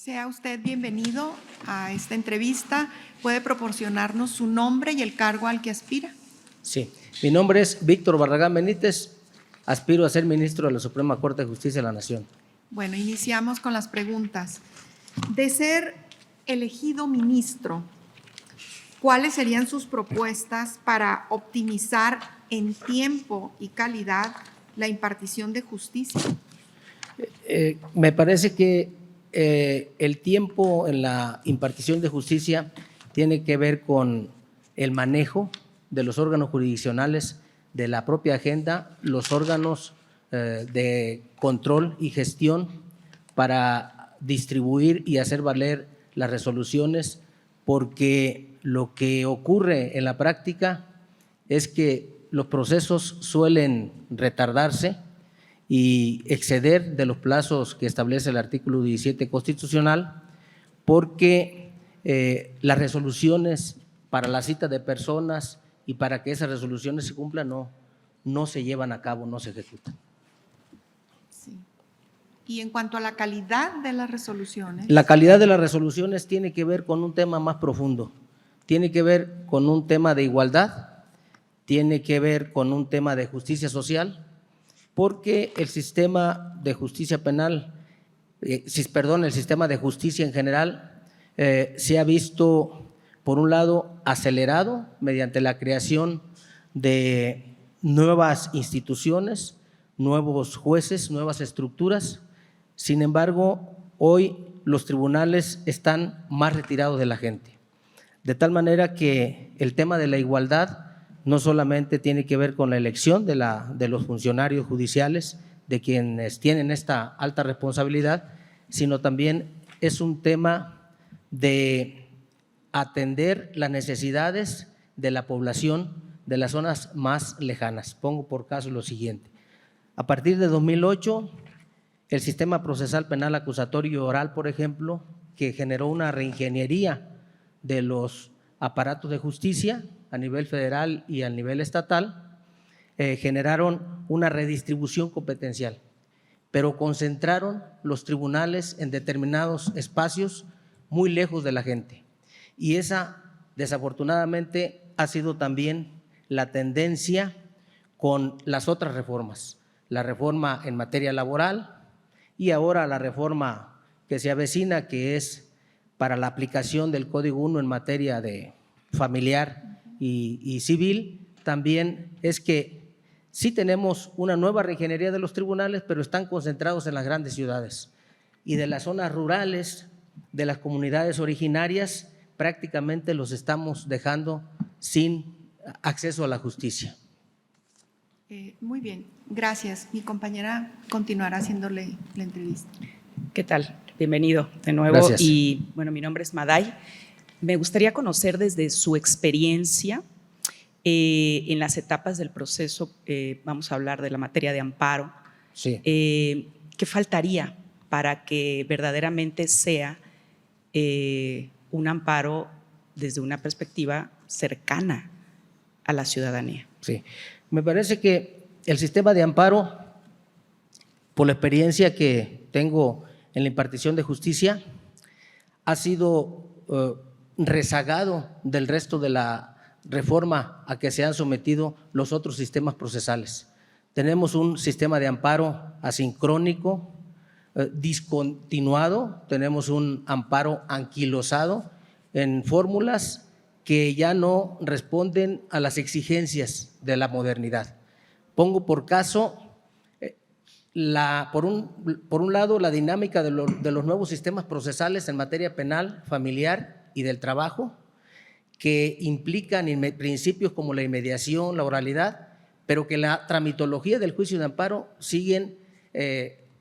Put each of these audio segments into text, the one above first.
Sea usted bienvenido a esta entrevista. ¿Puede proporcionarnos su nombre y el cargo al que aspira? Sí, mi nombre es Víctor Barragán Benítez, aspiro a ser ministro de la Suprema Corte de Justicia de la Nación. Bueno, iniciamos con las preguntas. De ser elegido ministro, ¿cuáles serían sus propuestas para optimizar en tiempo y calidad la impartición de justicia? Me parece que el tiempo en la impartición de justicia tiene que ver con el manejo de los órganos jurisdiccionales, de la propia agenda, los órganos de control y gestión para distribuir y hacer valer las resoluciones, porque lo que ocurre en la práctica es que los procesos suelen retardarse y exceder de los plazos que establece el artículo 17 constitucional, porque las resoluciones para la cita de personas y para que esas resoluciones se cumplan no se llevan a cabo, no se ejecutan. Sí. Y en cuanto a la calidad de las resoluciones. La calidad de las resoluciones tiene que ver con un tema más profundo, tiene que ver con un tema de igualdad, tiene que ver con un tema de justicia social, porque el sistema de justicia penal, el sistema de justicia en general se ha visto, por un lado, acelerado mediante la creación de nuevas instituciones, nuevos jueces, nuevas estructuras. Sin embargo, hoy los tribunales están más retirados de la gente, de tal manera que el tema de la igualdad no solamente tiene que ver con la elección de los funcionarios judiciales, de quienes tienen esta alta responsabilidad, sino también es un tema de atender las necesidades de la población de las zonas más lejanas. Pongo por caso lo siguiente. A partir de 2008, el sistema procesal penal acusatorio oral, por ejemplo, que generó una reingeniería de los aparatos de justicia a nivel federal y a nivel estatal, generaron una redistribución competencial, pero concentraron los tribunales en determinados espacios muy lejos de la gente. Y esa, desafortunadamente, ha sido también la tendencia con las otras reformas, la reforma en materia laboral y ahora la reforma que se avecina, que es para la aplicación del Código 1 en materia de familiar y civil. También es que sí tenemos una nueva reingeniería de los tribunales, pero están concentrados en las grandes ciudades, y de las zonas rurales, de las comunidades originarias, prácticamente los estamos dejando sin acceso a la justicia. Muy bien, gracias. Mi compañera continuará haciéndole la entrevista. ¿Qué tal? Bienvenido de nuevo. Gracias. Y bueno, mi nombre es Maday. Me gustaría conocer desde su experiencia en las etapas del proceso, vamos a hablar de la materia de amparo. Sí. ¿Qué faltaría para que verdaderamente sea un amparo desde una perspectiva cercana a la ciudadanía? Sí, me parece que el sistema de amparo, por la experiencia que tengo en la impartición de justicia, ha sido rezagado del resto de la reforma a que se han sometido los otros sistemas procesales. Tenemos un sistema de amparo asincrónico, discontinuado, tenemos un amparo anquilosado en fórmulas que ya no responden a las exigencias de la modernidad. Pongo por caso, por un lado, la dinámica de los nuevos sistemas procesales en materia penal, familiar y del trabajo, que implican principios como la inmediación, la oralidad, pero que la tramitología del juicio de amparo siguen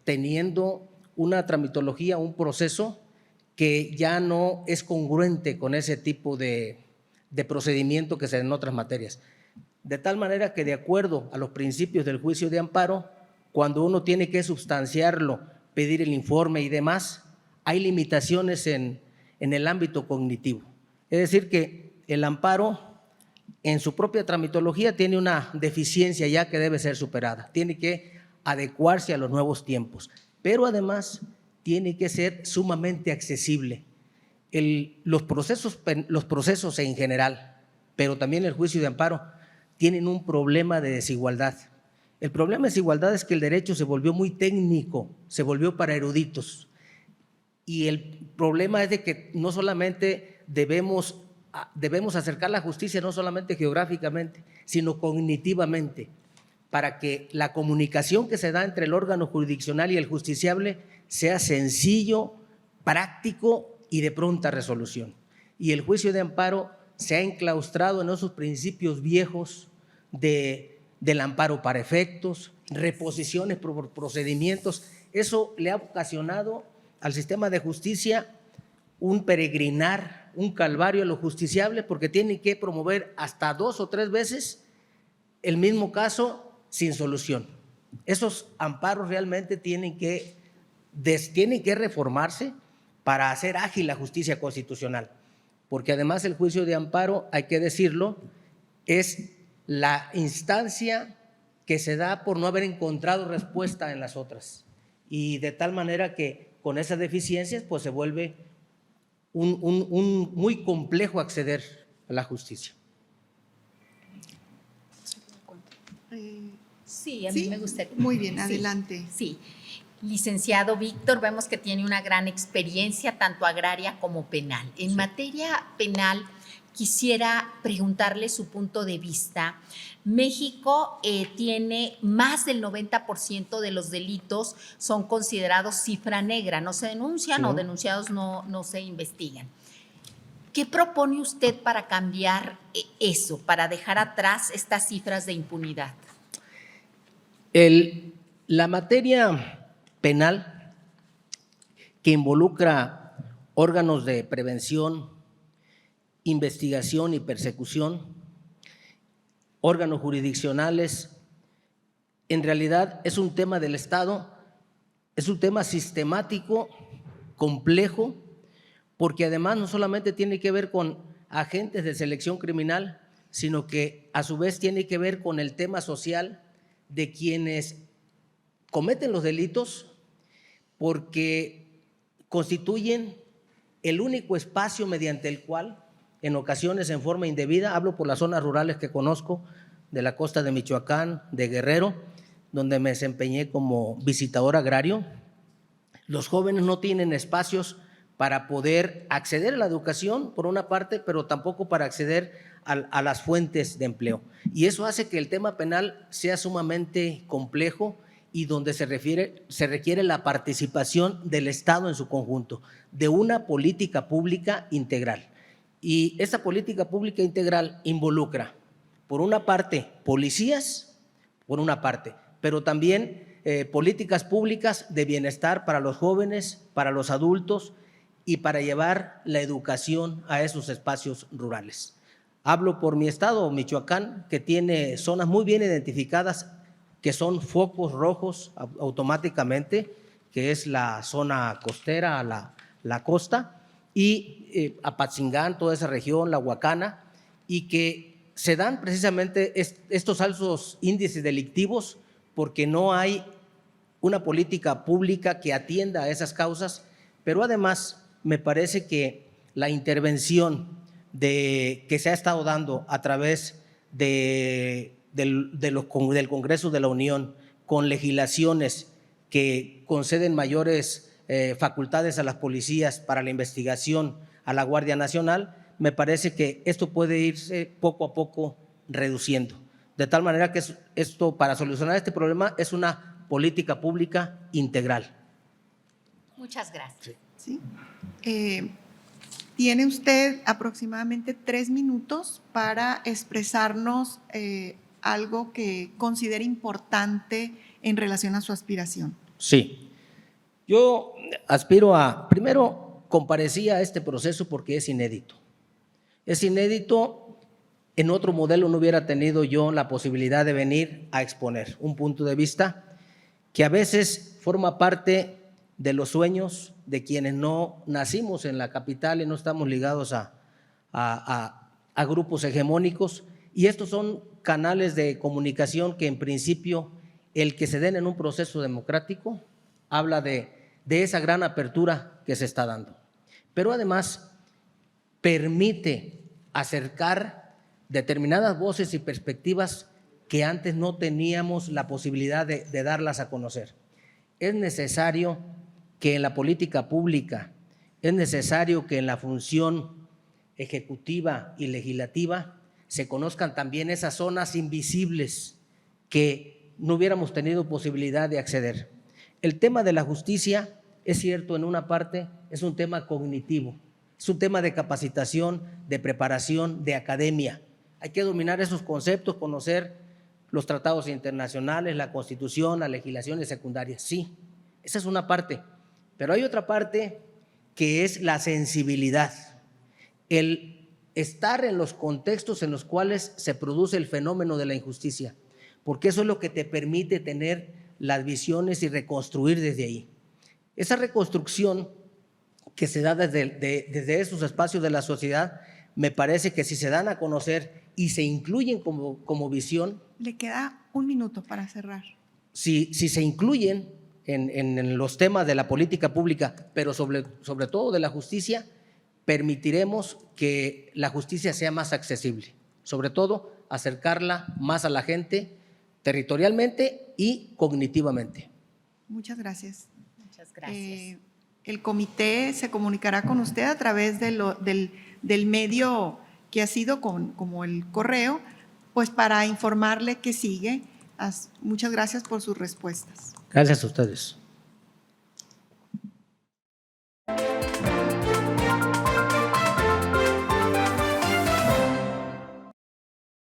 teniendo una tramitología, un proceso que ya no es congruente con ese tipo de procedimiento que se da en otras materias. De tal manera que, de acuerdo a los principios del juicio de amparo, cuando uno tiene que sustanciarlo, pedir el informe y demás, hay limitaciones en el ámbito cognitivo. Es decir, que el amparo en su propia tramitología tiene una deficiencia ya que debe ser superada, tiene que adecuarse a los nuevos tiempos, pero además tiene que ser sumamente accesible. Los procesos en general, pero también el juicio de amparo, tienen un problema de desigualdad. El problema de desigualdad es que el derecho se volvió muy técnico, se volvió para eruditos. Y el problema es de que no solamente debemos acercar la justicia, no solamente geográficamente, sino cognitivamente, para que la comunicación que se da entre el órgano jurisdiccional y el justiciable sea sencillo, práctico y de pronta resolución. Y el juicio de amparo se ha enclaustrado en esos principios viejos del amparo para efectos, reposiciones por procedimientos. Eso le ha ocasionado al sistema de justicia un peregrinar, un calvario a los justiciables, porque tienen que promover hasta 2 o 3 veces el mismo caso sin solución. Esos amparos realmente tienen que reformarse para hacer ágil la justicia constitucional, porque además el juicio de amparo, hay que decirlo, es la instancia que se da por no haber encontrado respuesta en las otras, y de tal manera que con esas deficiencias pues se vuelve un muy complejo acceder a la justicia. Sí, a mí me gustaría. Muy bien, Sí, adelante. sí. Licenciado Víctor, vemos que tiene una gran experiencia, tanto agraria como penal. En materia penal, quisiera preguntarle su punto de vista. México tiene más del 90% de los delitos son considerados cifra negra, no se denuncian, sí, o denunciados no se investigan. ¿Qué propone usted para cambiar eso, para dejar atrás estas cifras de impunidad? La materia penal, que involucra órganos de prevención, investigación y persecución, órganos jurisdiccionales, en realidad es un tema del Estado, es un tema sistemático, complejo, porque además no solamente tiene que ver con agentes de selección criminal, sino que a su vez tiene que ver con el tema social de quienes cometen los delitos, porque constituyen el único espacio mediante el cual, en ocasiones en forma indebida, hablo por las zonas rurales que conozco, de la costa de Michoacán, de Guerrero, donde me desempeñé como visitador agrario, los jóvenes no tienen espacios para poder acceder a la educación, por una parte, pero tampoco para acceder a las fuentes de empleo. Y eso hace que el tema penal sea sumamente complejo y donde se requiere la participación del Estado en su conjunto, de una política pública integral. Y esa política pública integral involucra, por una parte, policías, por una parte, pero también políticas públicas de bienestar para los jóvenes, para los adultos y para llevar la educación a esos espacios rurales. Hablo por mi estado, Michoacán, que tiene zonas muy bien identificadas que son focos rojos automáticamente, que es la zona costera, la costa, y Apatzingán, toda esa región, la Huacana, y que se dan precisamente estos altos índices delictivos porque no hay una política pública que atienda a esas causas, pero además me parece que la intervención que se ha estado dando a través del Congreso de la Unión, con legislaciones que conceden mayores facultades a las policías para la investigación, a la Guardia Nacional, me parece que esto puede irse poco a poco reduciendo. De tal manera que esto, para solucionar este problema, es una política pública integral. Muchas gracias. Sí. Tiene usted aproximadamente 3 minutos para expresarnos algo que considere importante en relación a su aspiración. Sí, yo aspiro primero comparecí a este proceso porque es inédito. Es inédito, en otro modelo no hubiera tenido yo la posibilidad de venir a exponer un punto de vista que a veces forma parte de los sueños de quienes no nacimos en la capital y no estamos ligados a grupos hegemónicos, y estos son canales de comunicación que en principio el que se den en un proceso democrático habla de de esa gran apertura que se está dando. Pero además permite acercar determinadas voces y perspectivas que antes no teníamos la posibilidad de darlas a conocer. Es necesario que en la política pública, es necesario que en la función ejecutiva y legislativa se conozcan también esas zonas invisibles que no hubiéramos tenido posibilidad de acceder. El tema de la justicia, es cierto, en una parte es un tema cognitivo, es un tema de capacitación, de preparación, de academia. Hay que dominar esos conceptos, conocer los tratados internacionales, la Constitución, las legislaciones secundarias. Sí, esa es una parte, pero hay otra parte que es la sensibilidad, el estar en los contextos en los cuales se produce el fenómeno de la injusticia, porque eso es lo que te permite tener las visiones y reconstruir desde ahí. Esa reconstrucción que se da desde esos espacios de la sociedad, me parece que si se dan a conocer y se incluyen como visión. Le queda un minuto para cerrar. Si se incluyen en los temas de la política pública, pero sobre todo de la justicia, permitiremos que la justicia sea más accesible, sobre todo acercarla más a la gente territorialmente y cognitivamente. Muchas gracias. Muchas gracias. El comité se comunicará con usted a través del medio que ha sido como el correo, pues para informarle que sigue. Muchas gracias por sus respuestas. Gracias a ustedes.